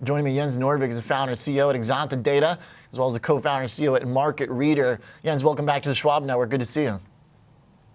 Joining me, Jens Nordvig is the founder and CEO at Exanta Data, as well as the co-founder and CEO at Market Reader. Jens, welcome back to the Schwab Network. Good to see you.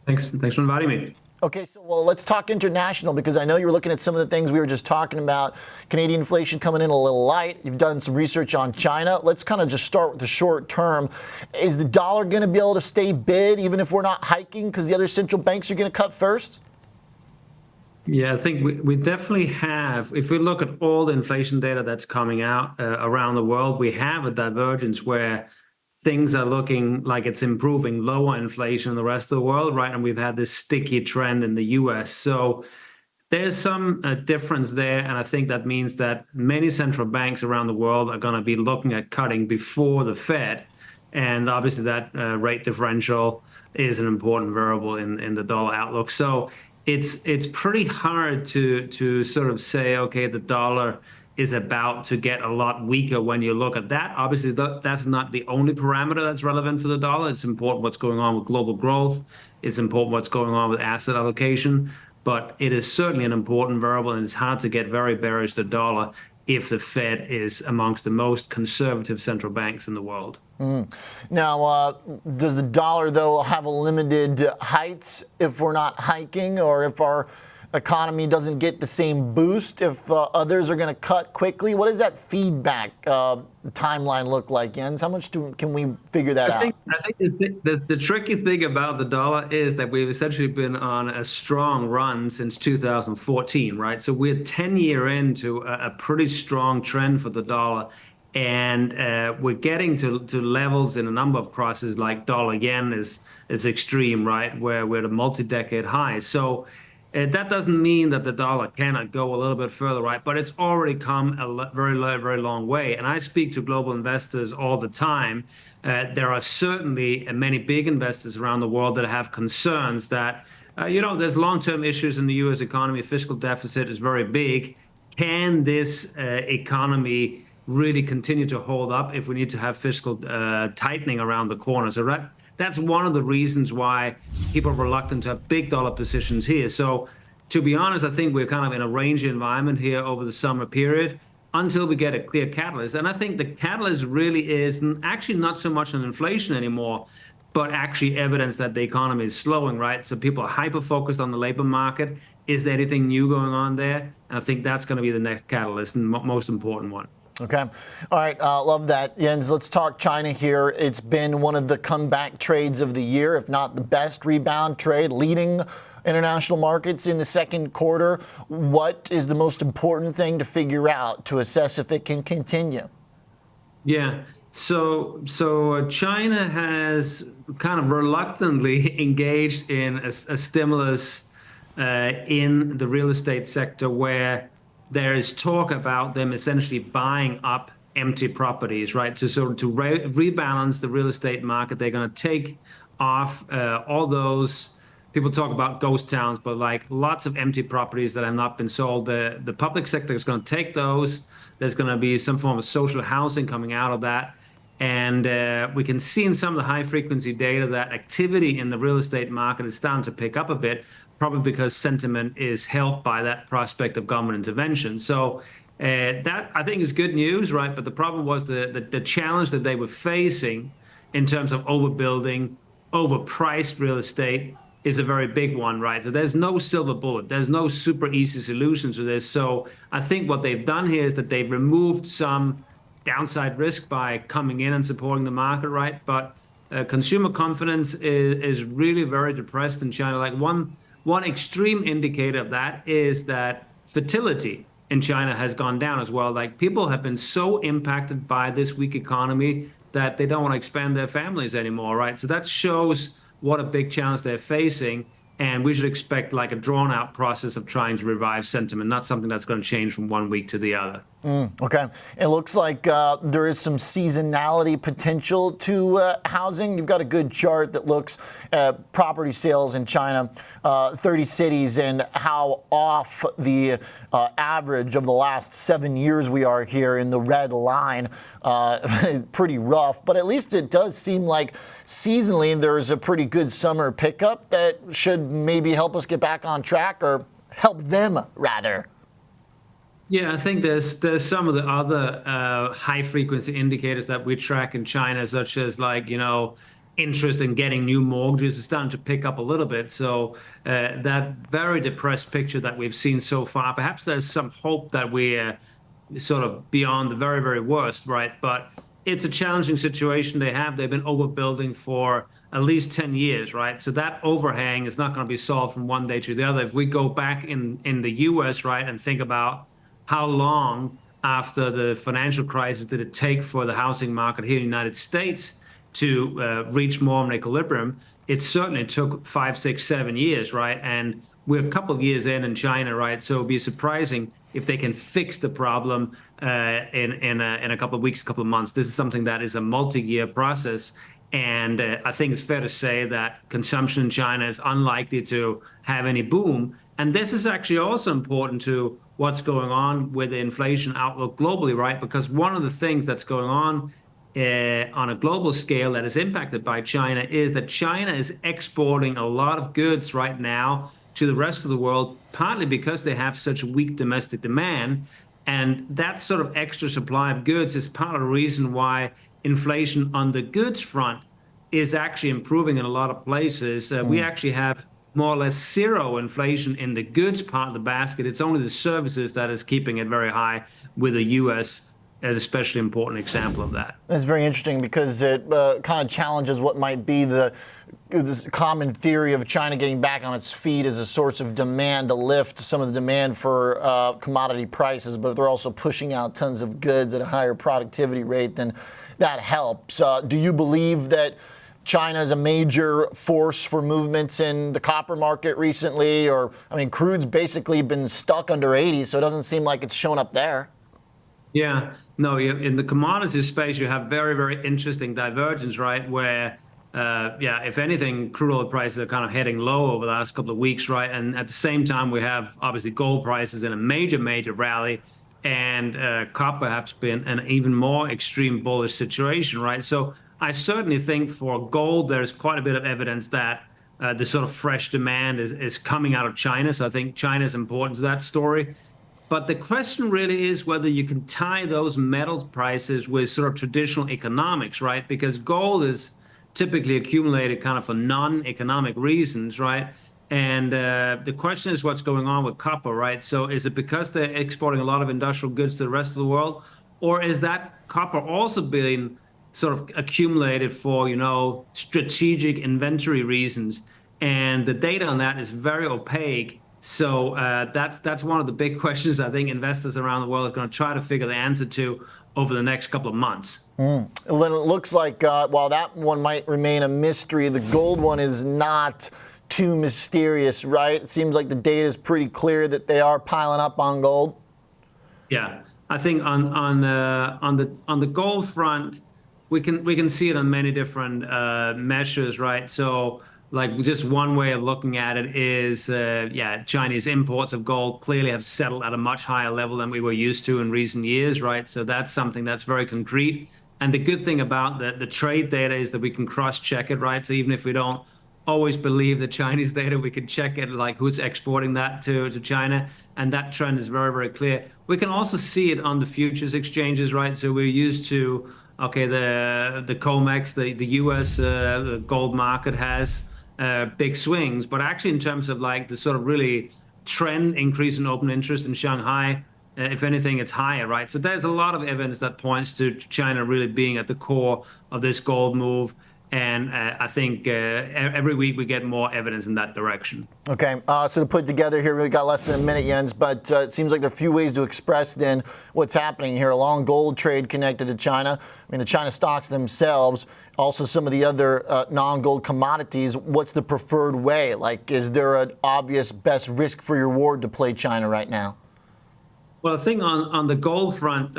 Thanks for inviting me. Okay, so let's talk international, because I know you were looking at some of the things we were just talking about. Canadian inflation coming in a little light. You've done some research on China. Let's kind of just start with the short term. Is the dollar going to be able to stay bid even if we're not hiking because the other central banks are going to cut first? Yeah, I think we definitely have. If we look at all the inflation data that's coming out around the world, we have a divergence where things are looking like it's improving, lower inflation in the rest of the world, right? And we've had this sticky trend in the US. So there's some difference there. And I think that means that many central banks around the world are going to be looking at cutting before the Fed. And obviously that rate differential is an important variable in the dollar outlook. So it's pretty hard to sort of say, okay, the dollar is about to get a lot weaker when you look at that. Obviously, that's not the only parameter that's relevant for the dollar. It's important what's going on with global growth. It's important what's going on with asset allocation. But it is certainly an important variable, and it's hard to get very bearish the dollar if the Fed is amongst the most conservative central banks in the world. Now, does the dollar, though, have a limited heights if we're not hiking, or if our economy doesn't get the same boost, if others are going to cut quickly? What does that feedback timeline look like, Jens? How much can we figure that out? I think the tricky thing about the dollar is that we've essentially been on a strong run since 2014, right? So we're 10 years into a pretty strong trend for the dollar. And we're getting to levels in a number of crosses, like dollar yen is extreme, right? Where we're at a multi-decade high. So that doesn't mean that the dollar cannot go a little bit further, right? But it's already come a very long way. And I speak to global investors all the time. There are certainly many big investors around the world that have concerns that, there's long-term issues in the U.S. economy. Fiscal deficit is very big. Can this economy really continue to hold up if we need to have fiscal tightening around the corner? So that's one of the reasons why people are reluctant to have big dollar positions here. So to be honest, I think we're kind of in a range environment here over the summer period until we get a clear catalyst. And I think the catalyst really is actually not so much on inflation anymore, but actually evidence that the economy is slowing, right? So people are hyper-focused on the labor market. Is there anything new going on there? And I think that's going to be the next catalyst and most important one. Okay. All right. Love that. Jens, let's talk China here. It's been one of the comeback trades of the year, if not the best rebound trade, leading international markets in the second quarter. What is the most important thing to figure out to assess if it can continue? Yeah. So China has kind of reluctantly engaged in a stimulus in the real estate sector, where there is talk about them essentially buying up empty properties, right? To rebalance the real estate market, they're going to take off all those. People talk about ghost towns, but like lots of empty properties that have not been sold. The public sector is going to take those. There's going to be some form of social housing coming out of that. And we can see in some of the high frequency data that activity in the real estate market is starting to pick up a bit, probably because sentiment is helped by that prospect of government intervention. So that, I think, is good news, right? But the problem was the challenge that they were facing in terms of overbuilding, overpriced real estate is a very big one, right? So there's no silver bullet. There's no super easy solution to this. So I think what they've done here is that they've removed some downside risk by coming in and supporting the market, right? But consumer confidence is really very depressed in China. Like one extreme indicator of that is that fertility in China has gone down as well. Like people have been so impacted by this weak economy that they don't want to expand their families anymore, right? So that shows what a big challenge they're facing. And we should expect like a drawn out process of trying to revive sentiment, not something that's going to change from one week to the other. Okay. It looks like there is some seasonality potential to housing. You've got a good chart that looks at property sales in China, 30 cities, and how off the average of the last 7 years we are here in the red line. Pretty rough, but at least it does seem like seasonally there's a pretty good summer pickup that should maybe help us get back on track, or help them rather. Yeah, I think there's some of the other high frequency indicators that we track in China, such as like, interest in getting new mortgages is starting to pick up a little bit. So that very depressed picture that we've seen so far, perhaps there's some hope that we're sort of beyond the very, very worst, right? But it's a challenging situation they have. They've been overbuilding for at least 10 years, right? So that overhang is not going to be solved from one day to the other. If we go back in the US, right, and think about how long after the financial crisis did it take for the housing market here in the United States to reach more of an equilibrium? It certainly took 5, 6, 7 years, right? And we're a couple of years in China, right? So it'd be surprising if they can fix the problem in a couple of weeks, a couple of months. This is something that is a multi-year process. And I think it's fair to say that consumption in China is unlikely to have any boom. And this is actually also important to what's going on with the inflation outlook globally, right? Because one of the things that's going on a global scale that is impacted by China is that China is exporting a lot of goods right now to the rest of the world, partly because they have such weak domestic demand. And that sort of extra supply of goods is part of the reason why inflation on the goods front is actually improving in a lot of places. We actually have more or less zero inflation in the goods part of the basket. It's only the services that is keeping it very high, with the US an especially important example of that. That's very interesting because it kind of challenges what might be this common theory of China getting back on its feet as a source of demand to lift some of the demand for commodity prices, but they're also pushing out tons of goods at a higher productivity rate, then that helps. Do you believe that China is a major force for movements in the copper market recently? Or, I mean, crude's basically been stuck under 80, so it doesn't seem like it's shown up there. Yeah, no, in the commodities space, you have very, very interesting divergence, right? Where, if anything, crude oil prices are kind of heading low over the last couple of weeks, right? And at the same time, we have obviously gold prices in a major, major rally, and copper has been an even more extreme bullish situation, right? So I certainly think for gold, there's quite a bit of evidence that the sort of fresh demand is coming out of China. So I think China is important to that story. But the question really is whether you can tie those metals prices with sort of traditional economics, right? Because gold is typically accumulated kind of for non-economic reasons, right? And the question is what's going on with copper, right? So is it because they're exporting a lot of industrial goods to the rest of the world? Or is that copper also being sort of accumulated for, strategic inventory reasons? And the data on that is very opaque. So that's one of the big questions I think investors around the world are going to try to figure the answer to over the next couple of months. It looks like while that one might remain a mystery, the gold one is not too mysterious, right? It seems like the data is pretty clear that they are piling up on gold. Yeah, I think on the gold front, we can see it on many different measures, right? So, like, just one way of looking at it is, Chinese imports of gold clearly have settled at a much higher level than we were used to in recent years, right? So that's something that's very concrete. And the good thing about the trade data is that we can cross-check it, right? So even if we don't always believe the Chinese data, we can check it, like who's exporting that to China. And that trend is very, very clear. We can also see it on the futures exchanges, right? So we're used to, okay, the COMEX, the US gold market has big swings, but actually in terms of like the sort of really trend increase in open interest in Shanghai, if anything, it's higher, right? So there's a lot of evidence that points to China really being at the core of this gold move. And I think every week we get more evidence in that direction. Okay, so to put together here, we got less than a minute, Jens, but it seems like there are a few ways to express then what's happening here. A long gold trade connected to China. I mean, the China stocks themselves, also some of the other non-gold commodities. What's the preferred way? Like, is there an obvious best risk for your reward to play China right now? Well, I think on the gold front,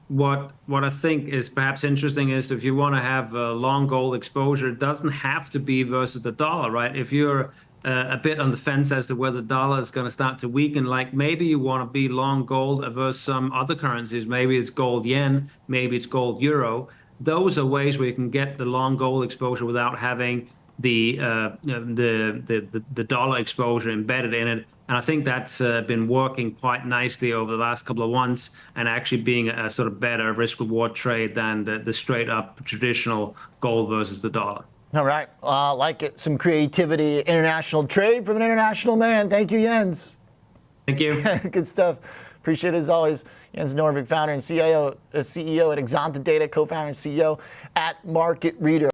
what I think is perhaps interesting is if you want to have a long gold exposure, it doesn't have to be versus the dollar, right? If you're a bit on the fence as to whether the dollar is going to start to weaken, like maybe you want to be long gold versus some other currencies. Maybe it's gold yen, maybe it's gold euro. Those are ways where you can get the long gold exposure without having the dollar exposure embedded in it. And I think that's been working quite nicely over the last couple of months and actually being a sort of better risk reward trade than the straight up traditional gold versus the dollar. All right. Like it. Some creativity, international trade from an international man. Thank you, Jens. Thank you. Good stuff. Appreciate it as always. Jens Nordvig, founder and CEO at Exanta Data, co-founder and CEO at Market Reader.